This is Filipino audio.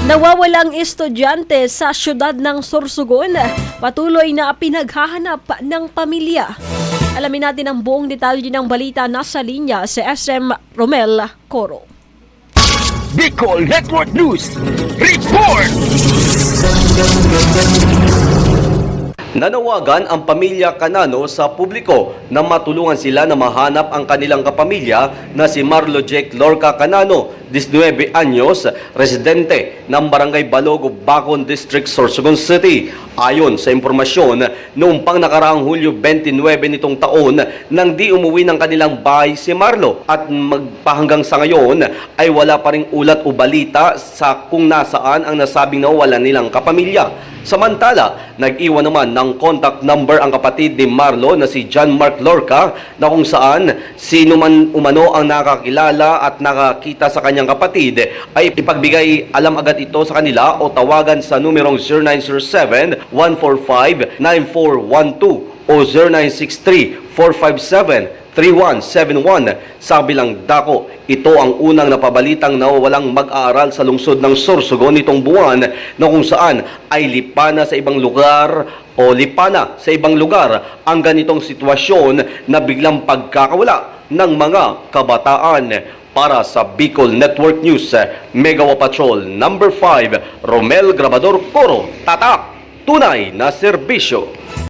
Nawawalang estudyante sa syudad ng Sorsogon, patuloy na pinaghahanap ng pamilya. Alamin natin ang buong detalye ng balita. Nasa linya si SM Romel Coro. Bicol Network News Report! Nanawagan ang pamilya Canano sa publiko na matulungan sila na mahanap ang kanilang kapamilya na si Marlo Jake Lorca Canano, 19 anyos, residente ng Barangay Balogo, Bacon District, Sorsogon City. Ayon sa impormasyon, noong pang nakaraang Hulyo 29 nitong taon nang di umuwi ng kanilang bahay si Marlo at magpahanggang sa ngayon ay wala pa ring ulat o balita sa kung nasaan ang nasabing nawawalan nilang kapamilya. Samantala, nag-iwan naman ng contact number ang kapatid ni Marlo na si John Mark Lorca na kung saan sino man umano ang nakakilala at nakakita sa kanyang kapatid ay ipagbigay alam agad ito sa kanila o tawagan sa numerong 0907-145-9412 o 0963-457-3171 sa kabilang dako. Ito ang unang napabalitang nawawalang mag-aaral sa lungsod ng Sorsogon nitong buwan na kung saan ay lipana sa ibang lugar o lipana sa ibang lugar ang ganitong sitwasyon na biglang pagkakawala ng mga kabataan. Para sa Bicol Network News, Megawa Patrol number 5, Romel Grabador Coro, tatak, tunay na serbisyo.